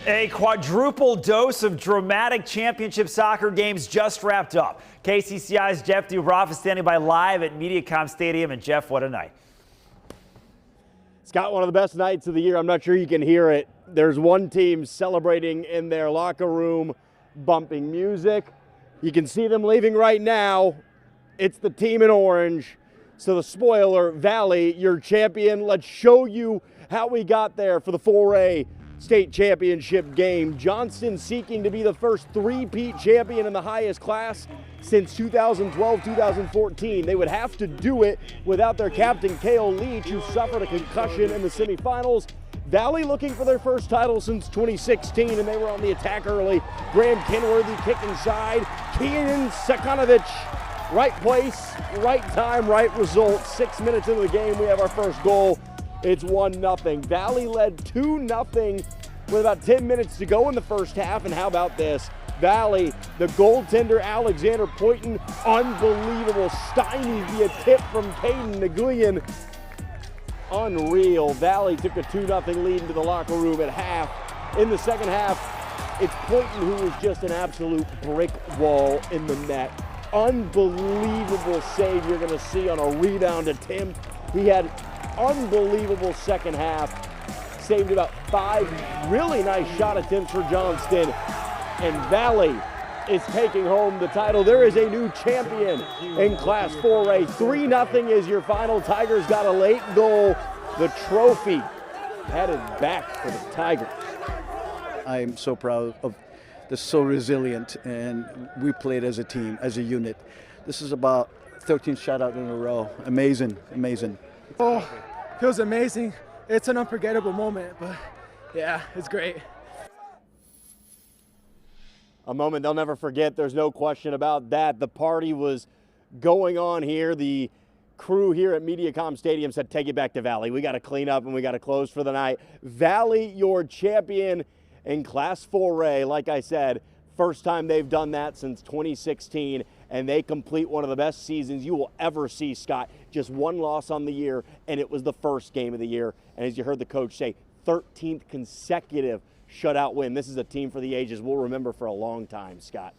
A quadruple dose of dramatic championship soccer games just wrapped up. KCCI's Jeff Dubroff is standing by live at Mediacom Stadium. And Jeff, what a night. Scott, one of the best nights of the year. I'm not sure you can hear it. There's one team celebrating in their locker room, bumping music. You can see them leaving right now. It's the team in orange. So the spoiler, Valley, your champion. Let's show you how we got there for the 4A state championship game. Johnston seeking to be the first three-peat champion in the highest class since 2012-2014. They would have to do it without their captain, Kale Leach, who suffered a concussion in the semifinals. Valley looking for their first title since 2016, and they were on the attack early. Graham Kenworthy kick inside. Keenan Sakanovic, right place, right time, right result. 6 minutes into the game, we have our first goal. It's 1-0. Valley led 2-0 with about 10 minutes to go in the first half. And how about this? Valley, the goaltender Alexander Poyton, unbelievable, stymied via tip from Caden Nguyen. Unreal. Valley took a 2-0 lead into the locker room at half. In the second half, it's Poyton who was just an absolute brick wall in the net. Unbelievable save you're going to see on a rebound attempt. He had unbelievable second half. Saved about 5 really nice shot attempts for Johnston. And Valley is taking home the title. There is a new champion in Class 4A. 3-0 is your final. Tigers got a late goal. The trophy headed back for the Tigers. I am so proud of they're so resilient, and we played as a team, as a unit. This is about 13 shutouts in a row. Amazing, amazing. Oh, feels amazing. It's an unforgettable moment, but yeah, it's great. A moment they'll never forget, there's no question about that. The party was going on here. The crew here at Mediacom Stadium said, take it back to Valley. We got to clean up and we got to close for the night. Valley, your champion in Class 4A. Like I said, first time they've done that since 2016, and they complete one of the best seasons you will ever see, Scott. Just one loss on the year, and it was the first game of the year. And as you heard the coach say, 13th consecutive shutout win. This is a team for the ages we'll remember for a long time, Scott.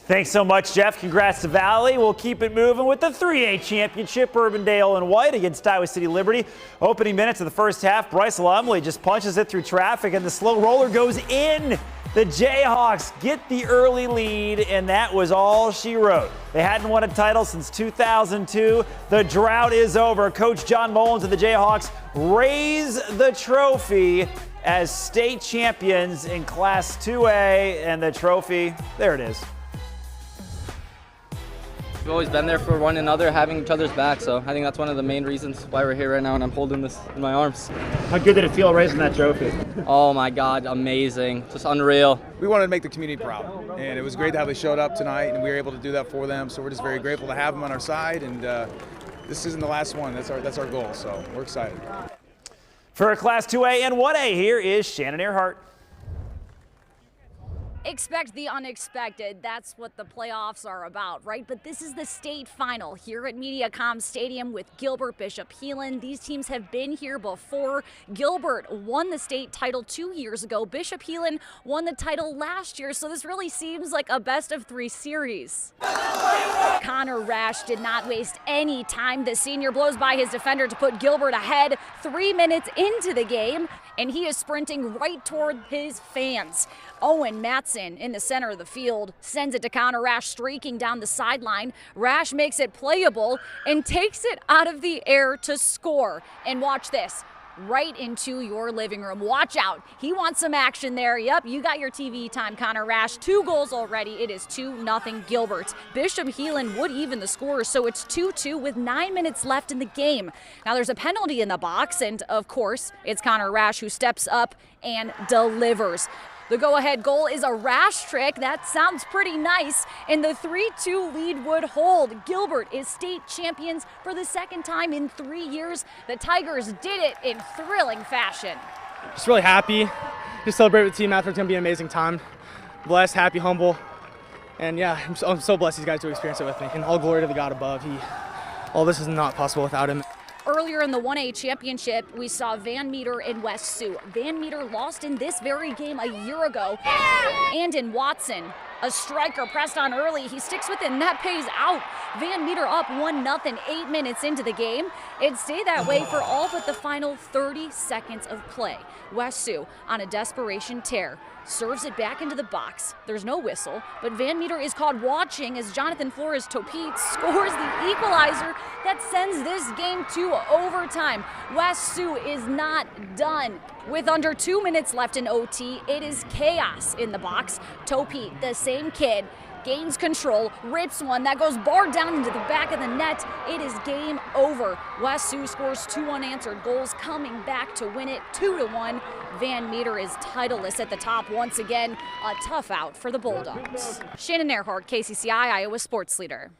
Thanks so much, Jeff. Congrats to Valley. We'll keep it moving with the 3A championship. Urbandale in white against Iowa City Liberty. Opening minutes of the first half, Bryce Lumley just punches it through traffic, and the slow roller goes in. The Jayhawks get the early lead, and that was all she wrote. They hadn't won a title since 2002. The drought is over. Coach John Mullins and the Jayhawks raise the trophy as state champions in Class 2A, and the trophy, there it is. We've always been there for one another, having each other's back, so I think that's one of the main reasons why we're here right now, and I'm holding this in my arms. How good did it feel raising that trophy? Oh my God, amazing, just unreal. We wanted to make the community proud, and it was great how they showed up tonight, and we were able to do that for them, so we're just very grateful to have them on our side, and this isn't the last one. That's our goal, so we're excited. For Class 2A and 1A, here is Shannon Earhart. Expect the unexpected. That's what the playoffs are about, right? But this is the state final here at Mediacom Stadium with Gilbert Bishop Heelan. These teams have been here before. Gilbert won the state title 2 years ago. Bishop Heelan won the title last year, so this really seems like a best-of-3 series. Connor Rash did not waste any time. The senior blows by his defender to put Gilbert ahead 3 minutes into the game, and he is sprinting right toward his fans. Owen Matson in the center of the field sends it to Connor Rash, streaking down the sideline. Rash makes it playable and takes it out of the air to score. And watch this, right into your living room. Watch out. He wants some action there. Yep, you got your TV time, Connor Rash. 2 goals already. It is 2-0 Gilbert. Bishop Heelan would even the score, so it's 2-2 with 9 minutes left in the game. Now there's a penalty in the box, and of course, it's Connor Rash who steps up and delivers. The go-ahead goal is a Rash trick. That sounds pretty nice. And the 3-2 lead would hold. Gilbert is state champions for the second time in 3 years. The Tigers did it in thrilling fashion. Just really happy to celebrate with the team after. It's going to be an amazing time. Blessed, happy, humble. And yeah, I'm so blessed these guys to experience it with me. And all glory to the God above. All this is not possible without him. Early Earlier in the 1A championship, we saw Van Meter and West Sioux. Van Meter lost in this very game a year ago. And in Watson, a striker pressed on early. He sticks with it, and that pays out. Van Meter up 1-0 8 minutes into the game. It stayed that way for all but the final 30 seconds of play. West Sioux on a desperation tear serves it back into the box. There's no whistle, but Van Meter is caught watching as Jonathan Flores Topete scores the equalizer that sends this game to overtime. West Sioux is not done. With under 2 minutes left in OT, it is chaos in the box. Topete, the same kid, gains control, rips one that goes barred down into the back of the net. It is game over. West Sioux scores 2 unanswered goals, coming back to win it 2-1. Van Meter is titleless at the top once again. A tough out for the Bulldogs. Shannon Earhart, KCCI Iowa Sports Leader.